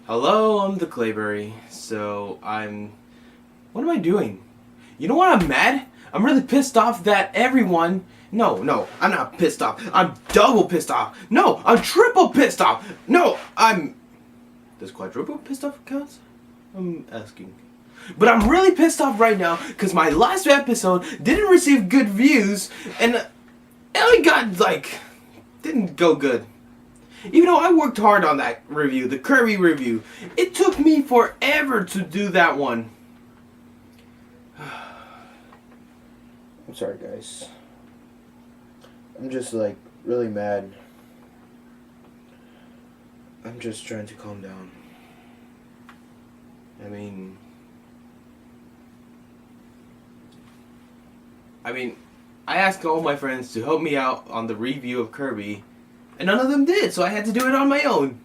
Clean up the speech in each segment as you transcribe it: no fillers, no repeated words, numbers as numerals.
Hello, I'm TheClayberry. What am I doing? You know what? I'm mad. I'm really pissed off that everyone. No, I'm not pissed off. I'm double pissed off. No, I'm triple pissed off. No, I'm. Does quadruple pissed off count? I'm asking. But I'm really pissed off right now because my last episode didn't receive good views and it only got didn't go good. Even though I worked hard on that review, the Kirby review, it took me forever to do that one. I'm sorry, guys. I'm just really mad. I'm just trying to calm down. I asked all my friends to help me out on the review of Kirby, and none of them did, so I had to do it on my own.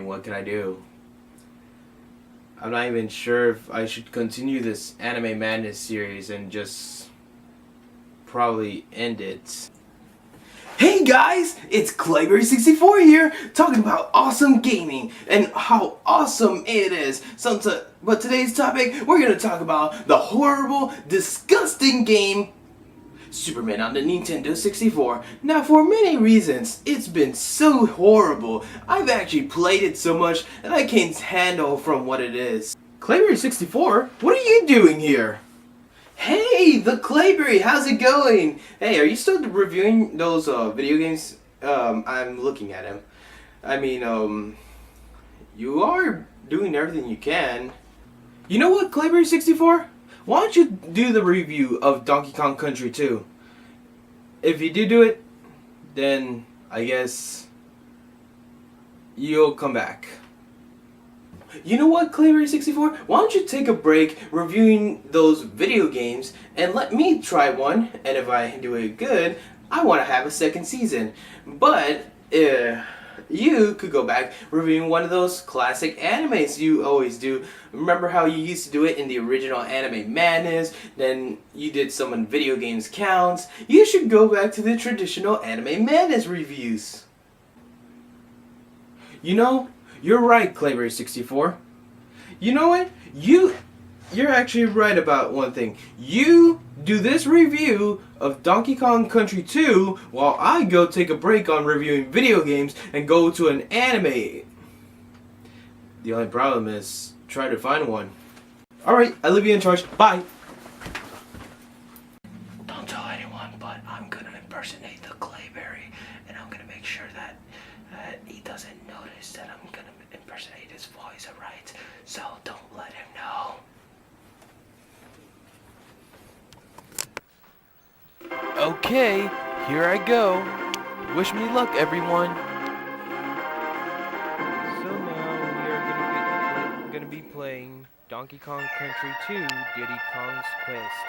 What can I do? I'm not even sure if I should continue this Anime Madness series and just probably end it. Hey guys, it's TheClayberry64 here, talking about awesome gaming and how awesome it is. But today's topic, we're going to talk about the horrible, disgusting game Superman on the Nintendo 64. Now, for many reasons, it's been so horrible. I've actually played it so much that I can't handle from what it is. TheClayberry64, what are you doing here? Hey, TheClayberry, how's it going? Hey, are you still reviewing those video games? I'm looking at them. You are doing everything you can. You know what, TheClayberry64? Why don't you do the review of Donkey Kong Country 2? If you do it, then I guess you'll come back. You know what, TheClayberry64? Why don't you take a break reviewing those video games and let me try one, and if I do it good, I want to have a second season. But you could go back reviewing one of those classic animes you always do. Remember how you used to do it in the original Anime Madness, then you did some on Video Games Counts. You should go back to the traditional Anime Madness reviews. You know, you're right, TheClayberry64. You know what? You're actually right about one thing. You do this review of Donkey Kong Country 2 while I go take a break on reviewing video games and go to an anime. The only problem is try to find one. Alright, I leave you in charge. Bye. Don't tell anyone, but I'm gonna impersonate TheClayberry, and I'm gonna make sure that he doesn't notice that I'm gonna impersonate his voice, alright? So don't let him know. Okay, here I go. Wish me luck, everyone. So now we are gonna be playing Donkey Kong Country 2: Diddy Kong's Quest.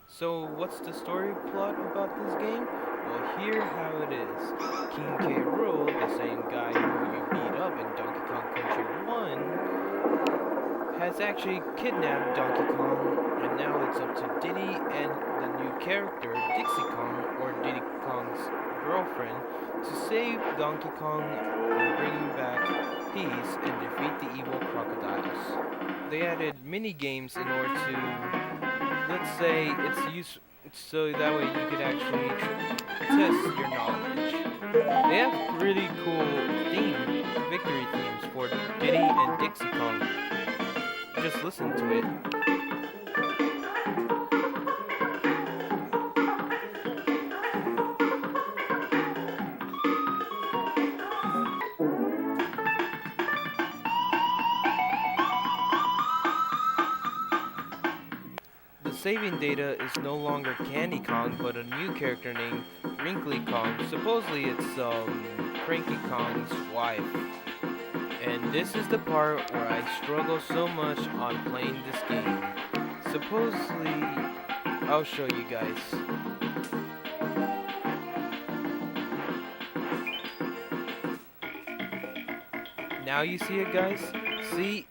So what's the story plot about this game? Well, here's how it is. King K. Rool, the same guy who you beat up in Donkey Kong Country 1, has actually kidnapped Donkey Kong, and now it's up to Diddy and the new character, Dixie Kong, or Diddy Kong's girlfriend, to save Donkey Kong and bring back peace and defeat the evil crocodiles. They added mini games in order to, let's say, it's used so that way you could actually test your knowledge. They have really cool victory themes for Diddy and Dixie Kong. Just listen to it. Saving data is no longer Candy Kong, but a new character named Wrinkly Kong. Supposedly it's Cranky Kong's wife. And this is the part where I struggle so much on playing this game. Supposedly, I'll show you guys. Now you see it, guys? See,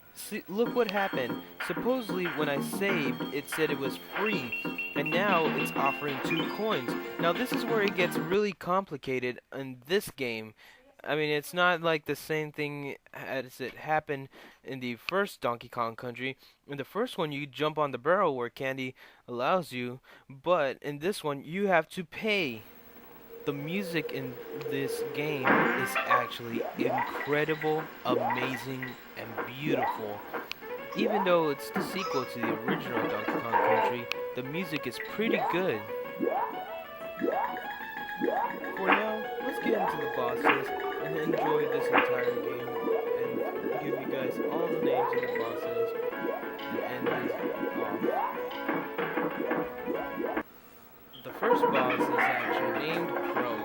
look what happened. Supposedly, when I saved, it said it was free, and now it's offering 2 coins. Now, this is where it gets really complicated in this game. I mean, it's not like the same thing as it happened in the first Donkey Kong Country. In the first one, you jump on the barrel where candy allows you, but in this one, you have to pay. The music in this game is actually incredible, amazing, and beautiful. Even though it's the sequel to the original Donkey Kong Country, the music is pretty good. For now, let's get into the bosses and enjoy this entire game and give you guys all the names of the bosses and end these off. The first boss is actually named Crow.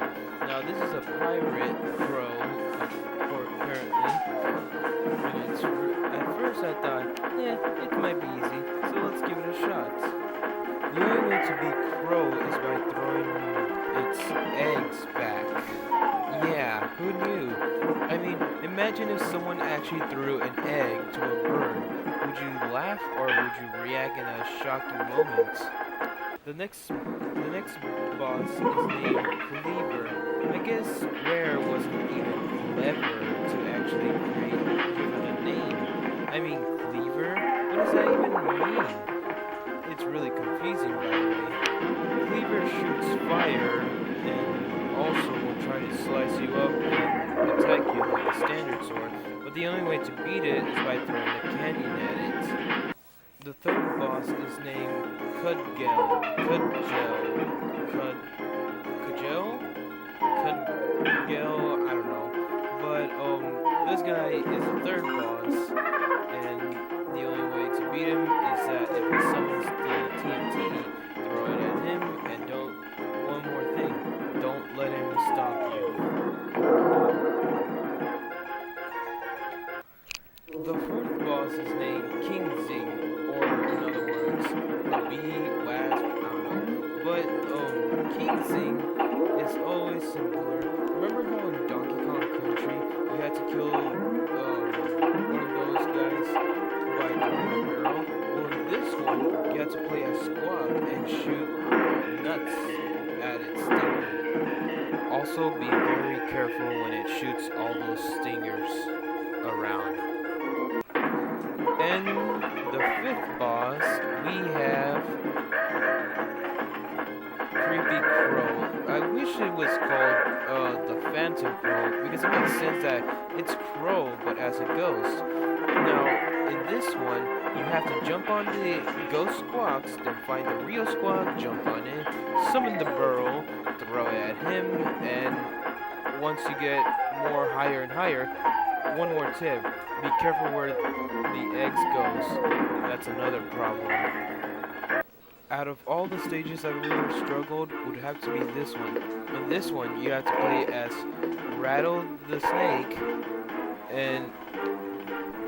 Now this is a pirate crow, apparently. And at first I thought, yeah, it might be easy, so let's give it a shot. The only way to beat Crow is by throwing its eggs back. Yeah, who knew? I mean, imagine if someone actually threw an egg to a bird. Would you laugh or would you react in a shocking moment? The next boss is named Cleaver. I guess Rare wasn't even clever to actually give it a name. I mean, Cleaver? What does that even mean? It's really confusing, by the way. Cleaver shoots fire and also will try to slice you up and attack you like a standard sword, but the only way to beat it is by throwing a canyon at it. The third boss is named Cudgel, I don't know. But this guy is the third boss, and the only way to beat him is that if he summons the TNT, throw it at him, and one more thing, don't let him stop you. The fourth boss is named King Zing, or in other words, the bee, wasp, I don't know. But King Zing is always simpler. Remember how in Donkey Kong Country you had to kill one of those guys by throwing a barrel? Well, in this one you had to play a squawk and shoot nuts at its stinger. Also, be very careful when it shoots all those stingers around. And the fifth boss, we have Creepy Crow. I wish it was called the Phantom Crow, because it makes sense that it's Crow, but as a ghost. Now, in this one, you have to jump on the ghost squawks, then find the real squawk, jump on it, summon the burrow, throw it at him, and once you get more higher and higher, one more tip, be careful where the eggs goes. That's another problem. Out of all the stages I really struggled would have to be this one. In this one, you have to play as Rattle the Snake, and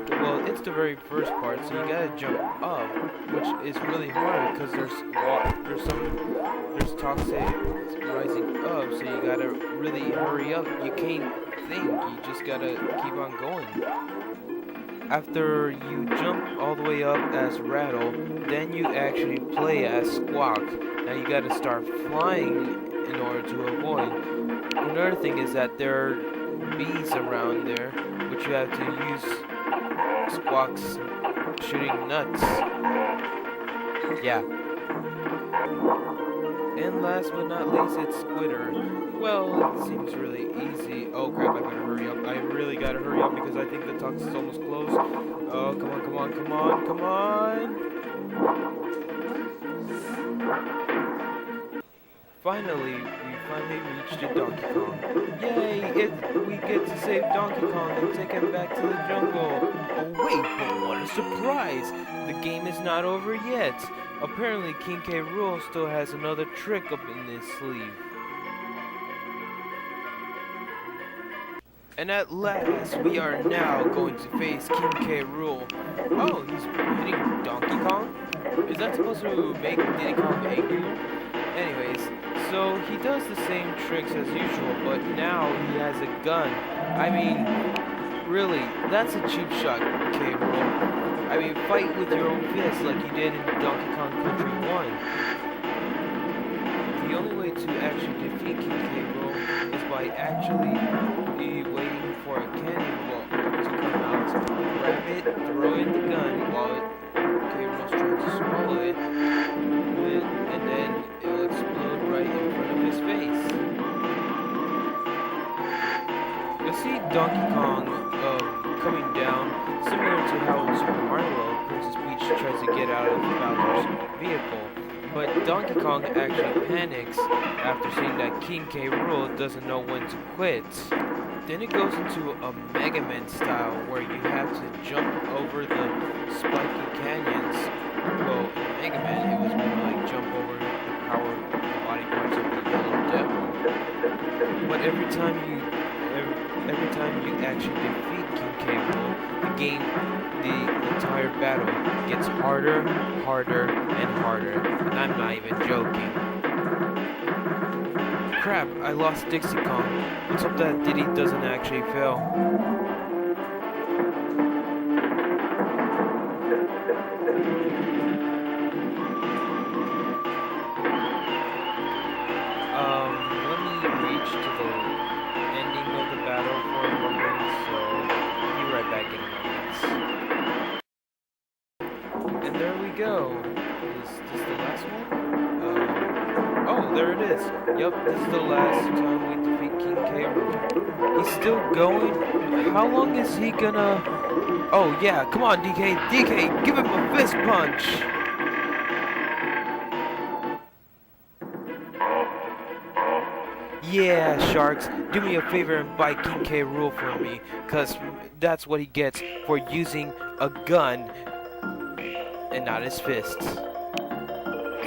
well, it's the very first part, so you gotta jump up, which is really hard because there's toxic rising up, so you gotta really hurry up. You can't think, you just gotta keep on going. After you jump all the way up as Rattle, then you actually play as Squawk. Now you gotta start flying in order to avoid. Another thing is that there are bees around there, which you have to use Squawks shooting nuts. Yeah. And last but not least, it's Squitter. Well, it seems really easy. Oh crap, I better hurry up. I really gotta hurry up because I think the tux is almost closed. Oh, come on, come on, come on, come on! Finally, we finally reached the Donkey Kong. Yay! We get to save Donkey Kong and take him back to the jungle. Oh wait, but what a surprise! The game is not over yet. Apparently, King K. Rool still has another trick up in his sleeve. And at last, we are now going to face King K. Rool. Oh, he's hitting Donkey Kong? Is that supposed to make Diddy Kong angrier? Anyways, so he does the same tricks as usual, but now he has a gun. I mean, really, that's a cheap shot, K. Rool. I mean, fight with your own fists like you did in Donkey Kong Country 1. The only way to actually defeat King K. Rool is by actually waiting for a cannonball to come out, grab it, throw in the gun while K. Rool's trying to swallow it, and then it'll explode right in front of his face. You'll see Donkey Kong coming down, similar to how in Super Mario World, Princess Peach tries to get out of Bowser's vehicle. But Donkey Kong actually panics after seeing that King K. Rool doesn't know when to quit. Then it goes into a Mega Man style where you have to jump over the spiky canyons. Well, in Mega Man it was more like jump over the power body parts of the Yellow Devil. But every time you actually defeat King K. Rool, the entire battle gets harder, harder, and harder, and I'm not even joking. Crap, I lost Dixie Kong. Let's hope that Diddy doesn't actually fail. Let me reach to the ending of the battle for a moment, so I'll be right back in a moment. And there we go. Is this the last one? Oh, there it is. Yup, this is the last time we defeat King K. Rool. He's still going? How long is he gonna... Oh, yeah, come on, DK. DK, give him a fist punch! Yeah, Sharks, do me a favor and buy King K. Rool for me, cause that's what he gets for using a gun and not his fists.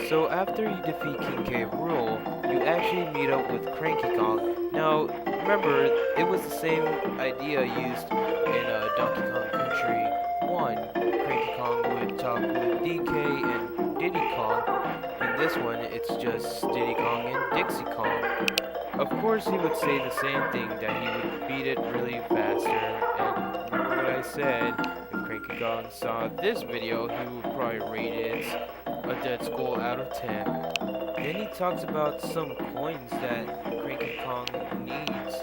So after you defeat King K. Rool, you actually meet up with Cranky Kong. Now, remember, it was the same idea used in Donkey Kong Country 1. Cranky Kong would talk with DK and Diddy Kong. In this one, it's just Diddy Kong and Dixie Kong. Of course, he would say the same thing, that he would beat it really faster, and remember what I said, if Cranky Kong saw this video, he would probably rate it a dead skull out of 10. Then he talks about some coins that Cranky Kong needs,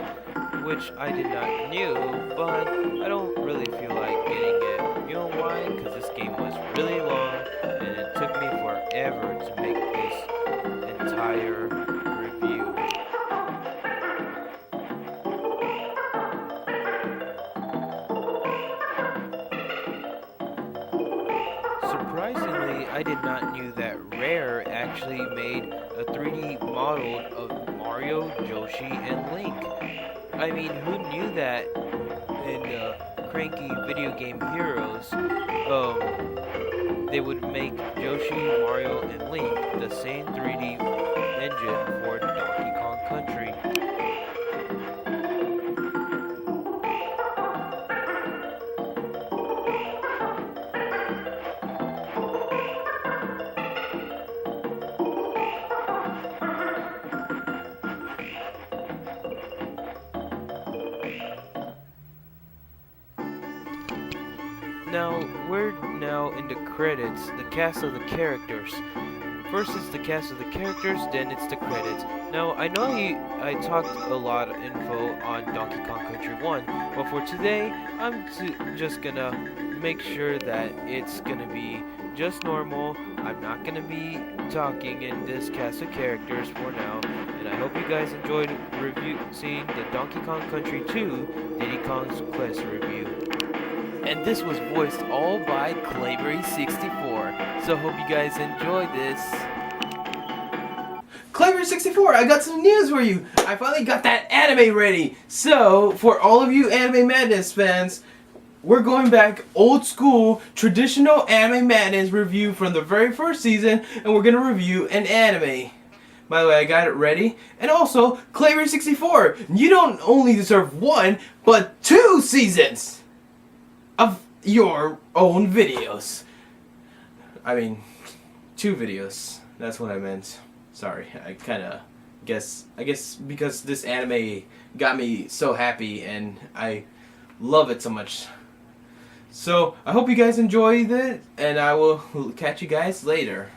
which I did not knew, but I don't really feel like getting it. You know why? Because this game was really long, and it took me forever to make this entire review. Surprisingly, I did not knew that Rare actually made a 3D model of Mario, Yoshi, and Link. I mean, who knew that in Cranky Video Game Heroes, they would make Yoshi, Mario, and Link the same 3D engine for Donkey Kong Country. Now, we're now in the credits, the cast of the characters. First is the cast of the characters, then it's the credits. Now, I know I talked a lot of info on Donkey Kong Country 1, but for today, I'm just gonna make sure that it's gonna be just normal. I'm not gonna be talking in this cast of characters for now, and I hope you guys enjoyed seeing the Donkey Kong Country 2 Diddy Kong's Quest review. And this was voiced all by TheClayberry64. So hope you guys enjoyed this. TheClayberry64, I got some news for you. I finally got that anime ready. So, for all of you Anime Madness fans, we're going back old school, traditional Anime Madness review from the very first season, and we're going to review an anime. By the way, I got it ready. And also, TheClayberry64, you don't only deserve 1, but 2 seasons of your own videos. I mean, 2 videos. That's what I meant. Sorry, I guess because this anime got me so happy and I love it so much. So I hope you guys enjoyed it, and I will catch you guys later.